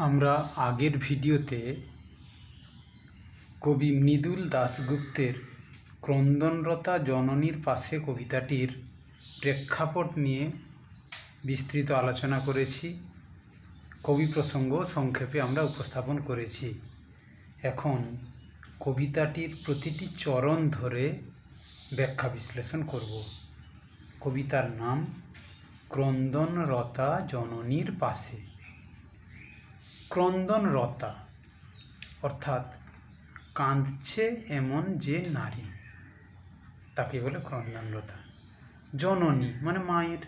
আমরা আগের ভিডিওতে কবি মৃদুল দাশগুপ্তের ক্রন্দনরতা জননীর পাশে কবিতাটির প্রেক্ষাপট নিয়ে বিস্তৃত আলোচনা করেছি। কবি প্রসঙ্গ সংক্ষেপে আমরা উপস্থাপন করেছি। এখন কবিতাটির প্রতিটি চরণ ধরে ব্যাখ্যা বিশ্লেষণ করব। কবিতার নাম ক্রন্দনরতা জননীর পাশে। ক্রন্দনরতা অর্থাৎ কাঁদছে এমন যে নারী, তাকে বলে ক্রন্দনরতা। জননী মানে মায়ের,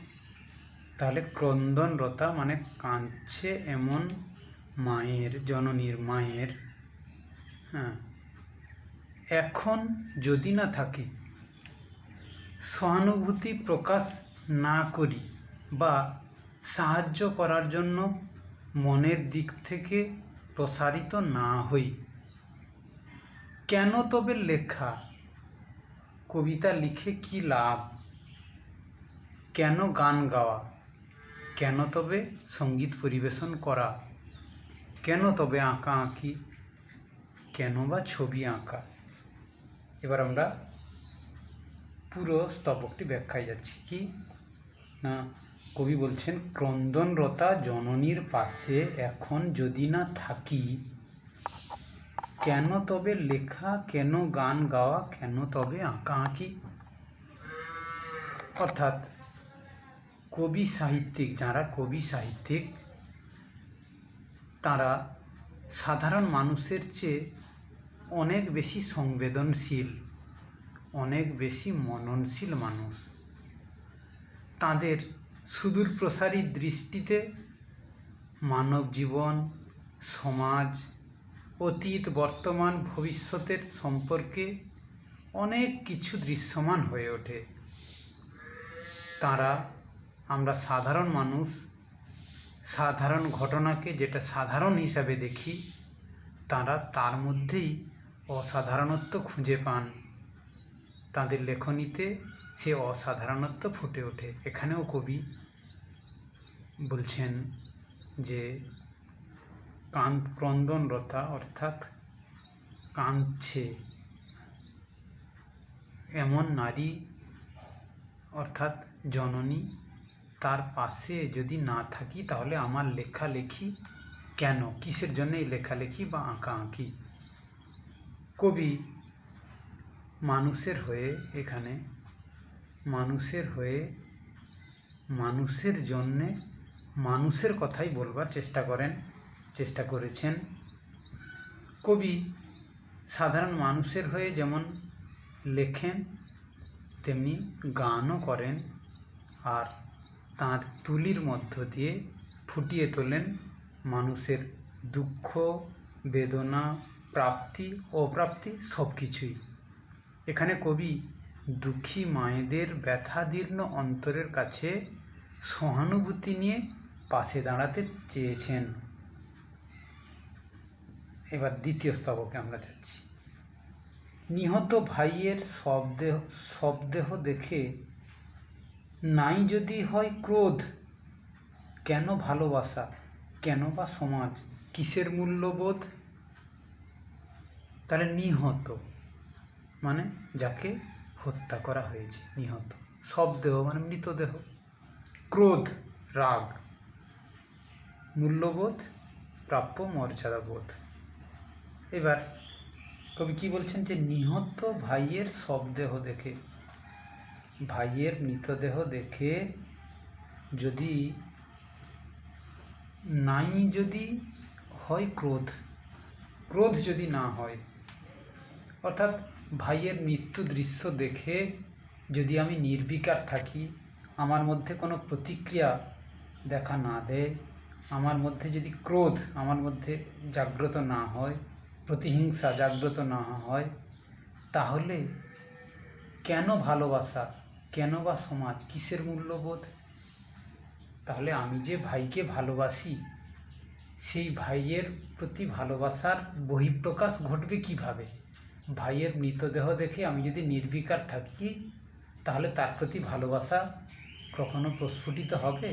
তাহলে ক্রন্দনরতা মানে কাঁদছে এমন মায়ের, জননীর মায়ের। এখন যদি না থাকি, সহানুভূতি প্রকাশ না করি বা সাহায্য করার জন্য মনের দিক থেকে প্রসারিত না হই, কেন তবে লেখা? কবিতা লিখে কি লাভ? কেন গান গাওয়া? কেন তবে সঙ্গীত পরিবেশন করা? কেন তবে আঁকা আঁকি? কেন বা ছবি আঁকা? এবার আমরা পুরো স্তবকটি ব্যাখ্যায় যাচ্ছি। কি না, কবি বলছেন ক্রন্দনরতা জননীর পাশে এখন যদি না থাকি, কেন তবে লেখা? কেন গান গাওয়া? কেন তবে আঁকা আঁকি? অর্থাৎ কবি সাহিত্যিক, যারা কবি সাহিত্যিক, তারা সাধারণ মানুষের চেয়ে অনেক বেশি সংবেদনশীল, অনেক বেশি মননশীল মানুষ। তাদের সুদূর প্রসারী দৃষ্টিতে মানব জীবন, সমাজ, অতীত, বর্তমান, ভবিষ্যতের সম্পর্কে অনেক কিছু দৃশ্যমান হয়ে ওঠে। তারা, আমরা সাধারণ মানুষ, সাধারণ ঘটনাকে যেটা সাধারণ হিসাবে দেখি, তারা তার মধ্যেই অসাধারণত্ব খুঁজে পান। তাদের লেখনীতে সে অসাধারণত্ব ফুটে ওঠে। এখানেও কবি বলছেন যে ক্রন্দনরতা অর্থাৎ কাঁদছে এমন নারী অর্থাৎ জননী, তার পাশে যদি না থাকি তাহলে আমার লেখালেখি কেন? কিসের জন্য এই লেখালেখি বা আঁকা আঁকি? কবি মানুষের হয়ে, এখানে মানুষের হয়ে, মানুষের জন্যে, মানুষের কথাই বলবার চেষ্টা করেছেন। কবি সাধারণ মানুষের হয়ে যেমন লেখেন, তেমনি গানও করেন, আর তাঁর তুলির মধ্য দিয়ে ফুটিয়ে তোলেন মানুষের দুঃখ, বেদনা, প্রাপ্তি, অপ্রাপ্তি সব কিছুই। এখানে কবি দুঃখী মায়েদের ব্যথাদীর্ণ অন্তরের কাছে সহানুভূতি নিয়ে পাশে দাঁড়াতে চেয়েছেন। এবার দ্বিতীয় স্তবকে আমরা যাচ্ছি। নিহত ভাইয়ের শবদেহ দেখে নাই যদি হয় ক্রোধ, কেন ভালোবাসা? কেন বা সমাজ? কিসের মূল্যবোধ? তাহলে নিহত মানে যাকে হত্যা করা হয়েছে, নিহত। শবদেহ মানে মৃতদেহ। ক্রোধ রাগ, মূল্যবোধ প্রাপ্য মর্যাদাবোধ। এবার কবি কি বলছেন যে নিহত ভাইয়ের শবদেহ দেখে, ভাইয়ের মৃতদেহ দেখে যদি নাই যদি হয় ক্রোধ, ক্রোধ যদি না হয়, অর্থাৎ ভাইয়ের মৃত্যু দৃশ্য দেখে যদি আমি নির্বিকার থাকি, আমার মধ্যে কোনো প্রতিক্রিয়া দেখা না দেয়, আমার মধ্যে যদি ক্রোধ আমার মধ্যে জাগ্রত না হয়, প্রতিহিংসা জাগ্রত না হয়, তাহলে কেন ভালোবাসা? কেন বা সমাজ? কিসের মূল্যবোধ? তাহলে আমি যে ভাইকে ভালোবাসি, সেই ভাইয়ের প্রতি ভালোবাসার বহিঃপ্রকাশ ঘটবে কিভাবে? ভাইয়ের মৃতদেহ দেখে আমি যদি নির্বিকার থাকি, তাহলে তার প্রতি ভালোবাসা কখনো প্রস্ফুটিত হবে?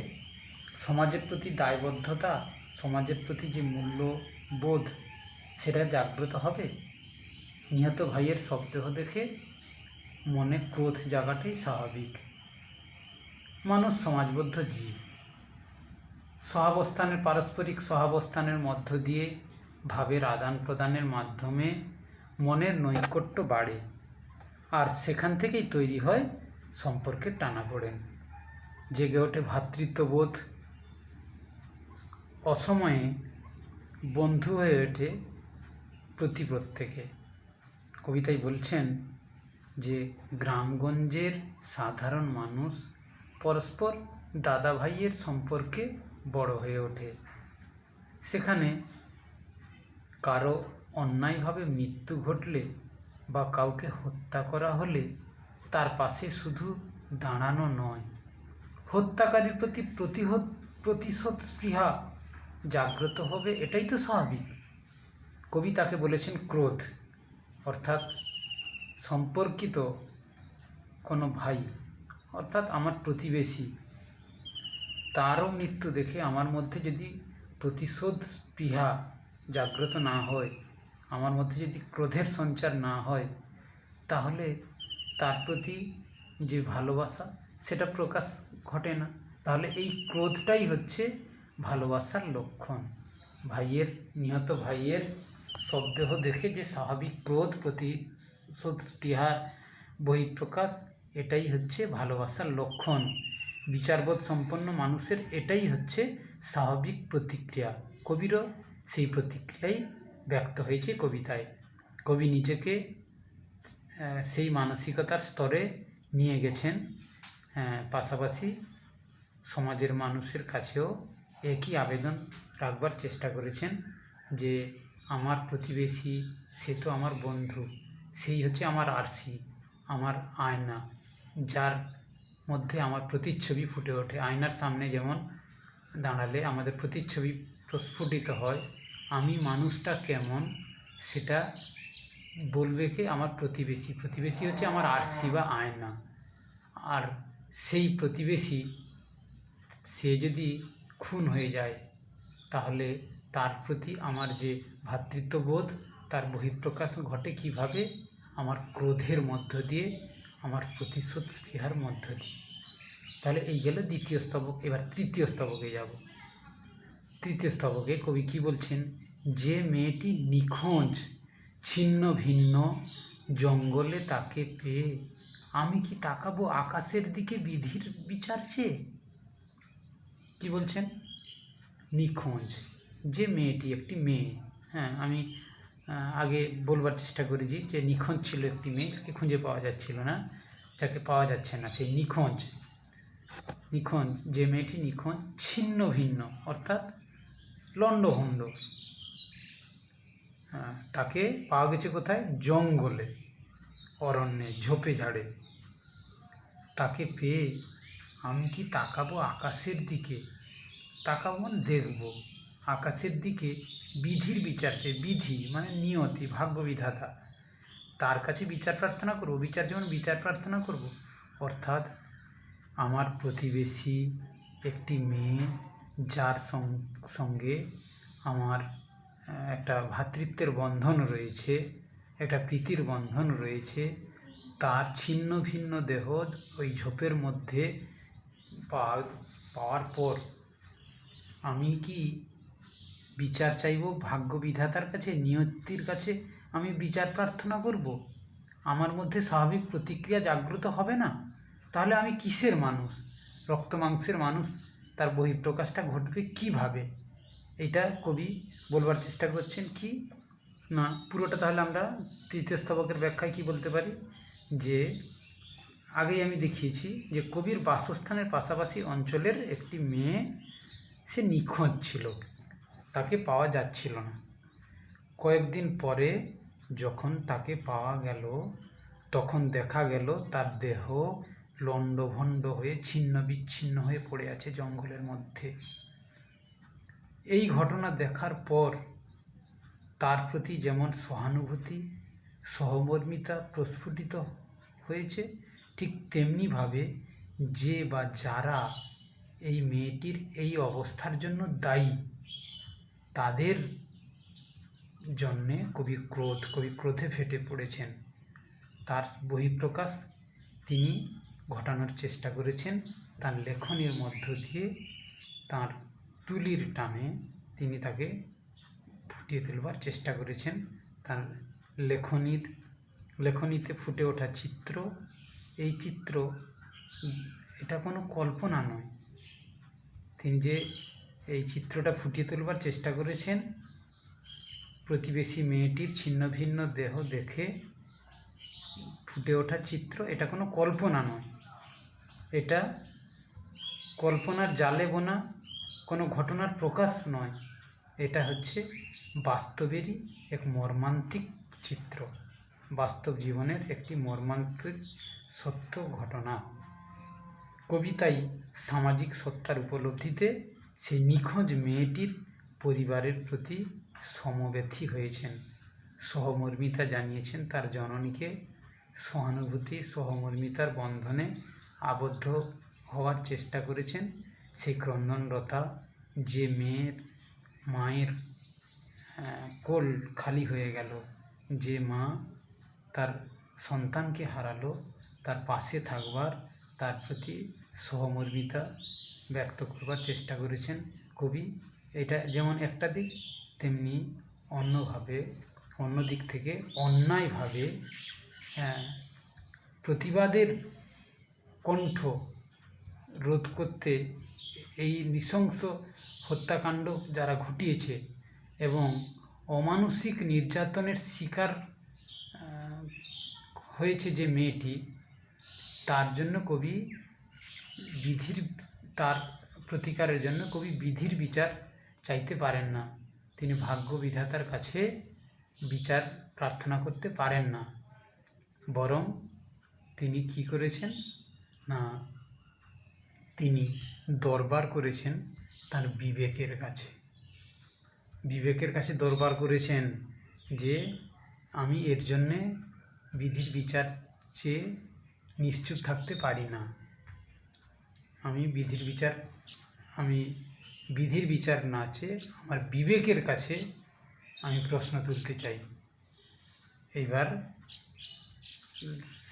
সমাজের প্রতি দায়বদ্ধতা, সমাজের প্রতি যে মূল্যবোধ সেটা জাগ্রত হবে। নিহত ভাইয়ের শবদেহ দেখে মনে ক্রোধ জাগাটাই স্বাভাবিক। মানুষ সমাজবদ্ধ জীব। সহাবস্থানের পারস্পরিক সহাবস্থানের মধ্য দিয়ে ভাবের আদান প্রদানের মাধ্যমে মনের নৈকট্য বাড়ে, আর সেখান থেকেই তৈরি হয় সম্পর্কের টানাপোড়েন, জেগে ওঠে ভ্রাতৃত্ববোধ, অসময়ে বন্ধু হয়ে ওঠে প্রত্যেকে। কবিতায় বলছেন যে গ্রামগঞ্জের সাধারণ মানুষ পরস্পর দাদা ভাইয়ের সম্পর্কে বড় হয়ে ওঠে। সেখানে কারো অন্যায়ভাবে মৃত্যু ঘটলে বা কাউকে হত্যা করা হলে তার পাশে শুধু দাঁড়ানো নয়, হত্যাকারীর প্রতি প্রতিশোধ স্পৃহা জাগ্রত হবে, এটাই তো স্বাভাবিক। কবি তাকে বলেছেন ক্রোধ, অর্থাৎ সম্পর্কিত কোনো ভাই, অর্থাৎ আমার প্রতিবেশী, তারও মৃত্যু দেখে আমার মধ্যে যদি প্রতিশোধ স্পৃহা জাগ্রত না হয়, আমার মধ্যে যদি ক্রোধের সঞ্চার না হয়, তাহলে তার প্রতি যে ভালোবাসা সেটা প্রকাশ ঘটে না। তাহলে এই ক্রোধটাই হচ্ছে ভালোবাসার লক্ষণ। নিহত ভাইয়ের শবদেহ দেখে যে স্বাভাবিক ক্রোধ, প্রতিশোধ স্পৃহার বহিঃপ্রকাশ, এটাই হচ্ছে ভালোবাসার লক্ষণ। বিচারবোধ সম্পন্ন মানুষের এটাই হচ্ছে স্বাভাবিক প্রতিক্রিয়া। কবিরও সেই প্রতিক্রিয়াই ব্যক্ত হয়েছে কবিতায়। কবি নিজেকে সেই মানসিকতার স্তরে নিয়ে গেছেন, পাশাপাশি সমাজের মানুষের কাছেও একই আবেদন রাখবার চেষ্টা করেছেন যে আমার প্রতিবেশী সে তো আমার বন্ধু, সেই হচ্ছে আমার আরসি, আমার আয়না, যার মধ্যে আমার প্রতিচ্ছবি ফুটে ওঠে। আয়নার সামনে যেমন দাঁড়ালে আমাদের প্রতিচ্ছবি প্রস্ফুটিত হয়, আমি মানুষটা কেমন সেটা বলবে কে? আমার প্রতিবেশী। প্রতিবেশী হচ্ছে আমার আরসি বা আয়না। আর সেই প্রতিবেশী সে যদি খুন হয়ে যায়, তাহলে তার প্রতি আমার যে ভ্রাতৃত্ববোধ তার বহিঃপ্রকাশ ঘটে কিভাবে? আমার ক্রোধের মধ্য দিয়ে, আমার প্রতিশোধ স্পৃহার মধ্য দিয়ে। তাহলে এই গেল দ্বিতীয় স্তবক। এবার তৃতীয় স্তবকে যাব। তৃতীয় স্তবকে কবি কি বলছেন? যে মেয়েটি নিখোঁজ, ছিন্ন ভিন্ন জঙ্গলে তাকে পেয়ে আমি কি তাকাবো আকাশের দিকে বিধির বিচার চেয়ে? কি বলছেন? নিখোঁজ যে মেয়েটি, একটি মেয়ে, আমি আগে বলবার চেষ্টা করেছি যে নিখোঁজ ছিল একটি মেয়ে, যাকে খুঁজে পাওয়া যাচ্ছিল না, যাকে পাওয়া যাচ্ছে না, সেই নিখোঁজ। যে মেয়েটি নিখোঁজ, ছিন্ন ভিন্ন অর্থাৎ লণ্ডভণ্ড, তাকে পাওয়া গেছে কোথায়? জঙ্গলে, অরণ্যে, ঝোপে ঝাড়ে। তাকে পেয়ে আমি কি তাকাবো আকাশের দিকে? তাকাবো মানে দেখব আকাশের দিকে, বিধির বিচার চেয়ে। বিধি মানে নিয়তি, ভাগ্য বিধাতা, তার কাছে বিচার প্রার্থনা করব। বিচার যেমন বিচার প্রার্থনা করব, অর্থাৎ আমার প্রতিবেশী একটি মেয়ে, যার সঙ্গে আমার একটা ভ্রাতৃত্বের বন্ধন রয়েছে, একটা প্রীতির বন্ধন রয়েছে, তার ছিন্ন ভিন্ন দেহ ওই ঝোপের মধ্যে পাওয়ার পর আমি কি বিচার চাইব ভাগ্য বিধাতার কাছে, নিয়তির কাছে আমি বিচার প্রার্থনা করব? আমার মধ্যে স্বাভাবিক প্রতিক্রিয়া জাগ্রত হবে না? তাহলে আমি কিসের মানুষ? রক্ত মাংসের মানুষ, তার বহিঃপ্রকাশটা ঘটবে কিভাবে? এটা কবি বলবার চেষ্টা করছেন। কি না পুরোটা তাহলে আমরা তৃতীয় স্তবকের ব্যাখ্যায় কি বলতে পারি? যে আগেই আমি দেখিয়েছি যে কবির বাসস্থানের পাশাপাশি অঞ্চলের একটি মেয়ে, সে নিখোঁজ ছিল, তাকে পাওয়া যাচ্ছিল না। কয়েকদিন পরে যখন তাকে পাওয়া গেল, তখন দেখা গেল তার দেহ লণ্ডভণ্ড হয়ে ছিন্ন বিচ্ছিন্ন হয়ে পড়ে আছে জঙ্গলের মধ্যে। এই ঘটনা দেখার পর তার প্রতি যেমন সহানুভূতি, সহমর্মিতা প্রস্ফুটিত হয়েছে, ঠিক তেমনিভাবে যে বা যারা এই মেয়েটির এই অবস্থার জন্য দায়ী, তাদের জন্যে কবি ক্রোধে ফেটে পড়েছেন। তার বহিঃপ্রকাশ তিনি ঘটানোর চেষ্টা করেছেন তার লেখনীর মধ্য দিয়ে। তার তুলির টানে তিনি তাকে ফুটিয়ে তুলবার চেষ্টা করেছেন। তার লেখনীতে ফুটে ওঠা চিত্র, এই চিত্র এটা কোনো কল্পনা নয়। তিনি যে এই চিত্রটা ফুটিয়ে তুলবার চেষ্টা করেছেন, প্রতিবেশী মেয়েটির ছিন্ন ভিন্ন দেহ দেখে ফুটে ওঠা চিত্র, এটা কোনো কল্পনা নয়। এটা কল্পনার জালে বোনা কোনো ঘটনার প্রকাশ নয়। এটা হচ্ছে বাস্তবেরই এক মর্মান্তিক চিত্র, বাস্তব জীবনের একটি মর্মান্তিক সত্য ঘটনা। কবিতাই সামাজিক সত্তার উপলব্ধিতে সেই নিখোঁজ মেয়েটির পরিবারের প্রতি সমব্যথী হয়েছেন, সহমর্মিতা জানিয়েছেন তার জননীকে, সহানুভূতি সহমর্মিতার বন্ধনে আবদ্ধ হওয়ার চেষ্টা করেছেন। সেই ক্রন্দনরতা যে মায়ের কোল খালি হয়ে গেল, যে মা তার সন্তানকে হারালো, তার পাশে থাকবার, তার প্রতি সহমর্মিতা ব্যক্ত করবার চেষ্টা করেছেন কবি। এটা যেমন একটা দিক, তেমনি অন্য দিক থেকে অন্যায়ভাবে প্রতিবাদের কণ্ঠ রোধ করতে এই নৃশংস হত্যাকাণ্ড যারা ঘটিয়েছে এবং অমানসিক নির্যাতনের শিকার হয়েছে যে মেয়েটি, তার জন্য কবি তার প্রতিকারের জন্য কবি বিধির বিচার চাইতে পারেন না। তিনি ভাগ্য বিধাতার কাছে বিচার প্রার্থনা করতে পারেন না, বরং তিনি কি করেছেন না, তিনি দরবার করেছেন তার বিবেকের কাছে দরবার করেছেন যে আমি এর জন্যে বিধির বিচার চেয়ে নিশ্চুপ থাকতে পারি না। আমি বিধির বিচার না চেয়ে আমার বিবেকের কাছে আমি প্রশ্ন তুলতে চাই। এইবার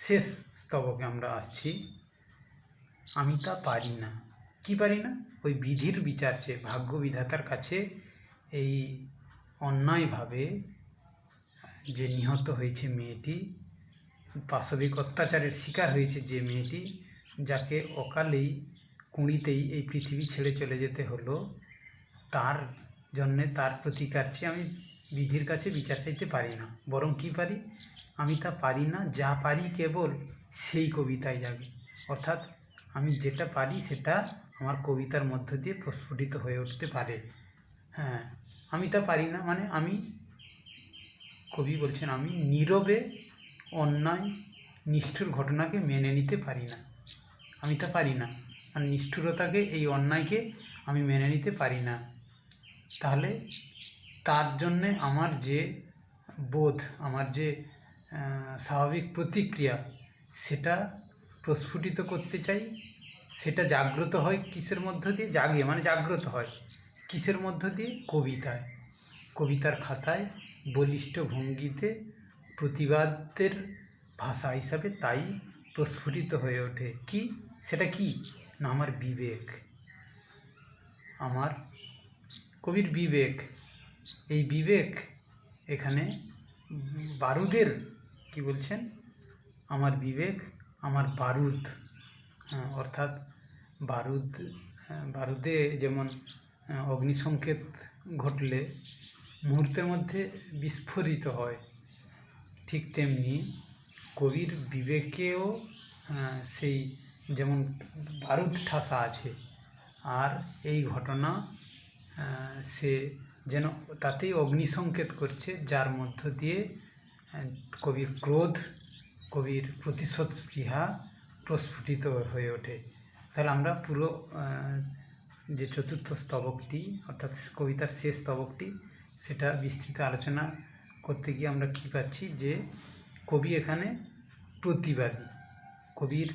শেষ স্তবকে আমরা আসছি। আমি তা পারি না। কি পারি না? ওই বিধির বিচার চেয়ে, ভাগ্য বিধাতার কাছে এই অন্যায়ভাবে যে নিহত হয়েছে মেয়েটি, পাশবিক অত্যাচারের শিকার হয়েছে যে মেয়েটি, যাকে অকালেই কুঁড়িতেই এই পৃথিবী ছেড়ে চলে যেতে হলো, তার জন্যে, তার প্রতিকার চেয়ে আমি বিধির কাছে বিচার চাইতে পারি না। বরং কি পারি? আমি তা পারি না, যা পারি কেবল সেই কবিতায় জাগে। অর্থাৎ আমি যেটা পারি সেটা আমার কবিতার মধ্য দিয়ে প্রস্ফুটিত হয়ে উঠতে পারে। হ্যাঁ, আমি তা পারি না মানে কবি বলছেন আমি নীরবে অন্যায় নিষ্ঠুর ঘটনাকে মেনে নিতে পারি না। আমি তা পারি না, আর নিষ্ঠুরতাকে, এই অন্যায়কে আমি মেনে নিতে পারি না। তাহলে তার জন্যে আমার যে বোধ, আমার যে স্বাভাবিক প্রতিক্রিয়া, সেটা প্রস্ফুটিত করতে চাই। সেটা জাগ্রত হয় কিসের মধ্য দিয়ে? জাগ্রত হয় কিসের মধ্য দিয়ে? কবিতার খাতায় বলিষ্ঠ ভঙ্গিতে প্রতিবাদের ভাষা হিসাবে তাই প্রস্ফুটিত হয়ে ওঠে। সেটা কি না, আমার বিবেক, আমার কবির বিবেক। এই বিবেক এখানে বারুদের কি বলছেন? আমার বিবেক আমার বারুদ। অর্থাৎ বারুদে যেমন অগ্নিসংকেত ঘটলে মুহূর্তের মধ্যে বিস্ফোরিত হয়, ঠিক তেমনি কবির বিবেকেও সেই যেমন বারুদ ঠাসা আছে। আর এই ঘটনা সে যেন তাতেই অগ্নিসংকেত করছে, যার মধ্য দিয়ে কবির ক্রোধ, কবির প্রতিশোধ স্পৃহা প্রস্ফুটিত হয়ে ওঠে। তাহলে আমরা পুরো যে চতুর্থ স্তবকটি, অর্থাৎ কবিতার শেষ স্তবকটি, সেটা বিস্তৃত আলোচনা করতে গিয়ে আমরা কী পাচ্ছি? যে কবি এখানে প্রতিবাদী। কবির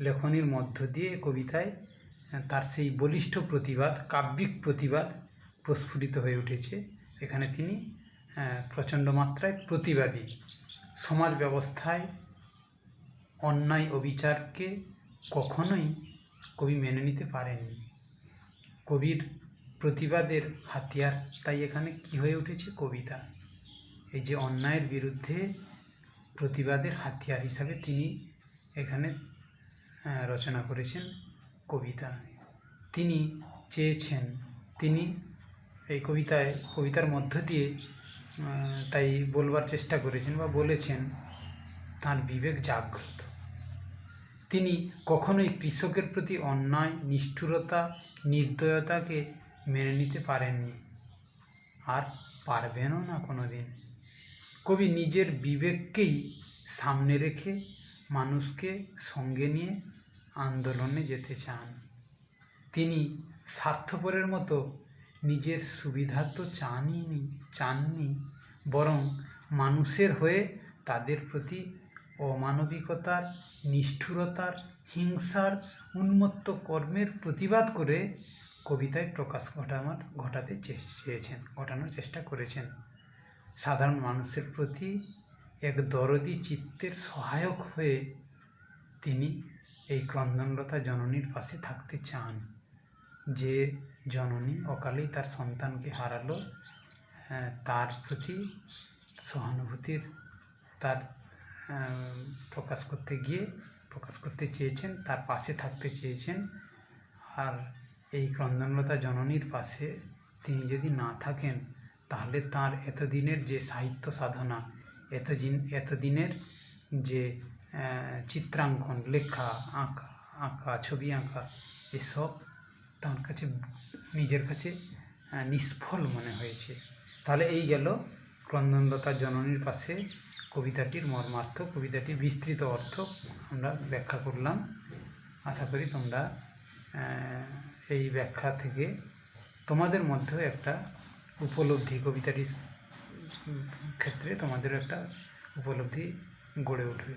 লেখনীর মধ্য দিয়ে কবিতায় তার সেই বলিষ্ঠ প্রতিবাদ, কাব্যিক প্রতিবাদ প্রস্ফুটিত হয়ে উঠেছে। এখানে তিনি প্রচণ্ড মাত্রায় প্রতিবাদী। সমাজ ব্যবস্থায় অন্যায় অবিচারকে কখনোই কবি মেনে নিতে পারেননি। কবির প্রতিবাদের হাতিয়ার তাই এখানে কি হয়ে উঠেছে? কবিতা। এই যে অন্যায়ের বিরুদ্ধে প্রতিবাদের হাতিয়ার হিসাবে তিনি এখানে রচনা করেছেন কবিতা। তিনি চেয়েছেন, তিনি এই কবিতার মধ্য দিয়ে তাই বলবার চেষ্টা করেছেন বা বলেছেন তাঁর বিবেক জাগ্রত। তিনি কখনোই কৃষকের প্রতি অন্যায়, নিষ্ঠুরতা, নির্দয়তাকে মেনে নিতে পারেননি, আর পারবেনও না কোনো দিন। কবি নিজের বিবেককেই সামনে রেখে মানুষকে সঙ্গে নিয়ে আন্দোলনে যেতে চান। তিনি স্বার্থপরের মতো নিজের সুবিধা তো চাননি, বরং মানুষের হয়ে তাদের প্রতি অমানবিকতার, নিষ্ঠুরতার, হিংসার, উন্মত্ত কর্মের প্রতিবাদ করে কবিতায় প্রকাশ ঘটানোর চেষ্টা করেছেন। সাধারণ মানুষের প্রতি এক দরদি চিত্তের সহায়ক হয়ে তিনি এই ক্রন্দনরতা জননীর পাশে থাকতে চান, যে জননী অকালেই তার সন্তানকে হারালো। তার প্রতি সহানুভূতির তার প্রকাশ করতে চেয়েছেন, তার পাশে থাকতে চেয়েছেন। আর এই ক্রন্দনরতা জননীর পাশে তিনি যদি না থাকেন, তাহলে তার এতদিনের যে সাহিত্য সাধনা, এতদিনের যে চিত্রাঙ্কন, লেখা, আঁকা, ছবি আঁকা, এসব তার কাছে নিজের কাছে নিষ্ফল মনে হয়েছে। তাহলে এই গেল ক্রন্দনরতা জননীর পাশে কবিতাটির মর্মার্থ, কবিতাটির বিস্তৃত অর্থ আমরা ব্যাখ্যা করলাম। আশা করি তোমরা এই ব্যাখ্যা থেকে তোমাদের মধ্যেও একটা উপলব্ধি, কবিতাটির ক্ষেত্রে তোমাদেরও একটা উপলব্ধি গড়ে উঠবে।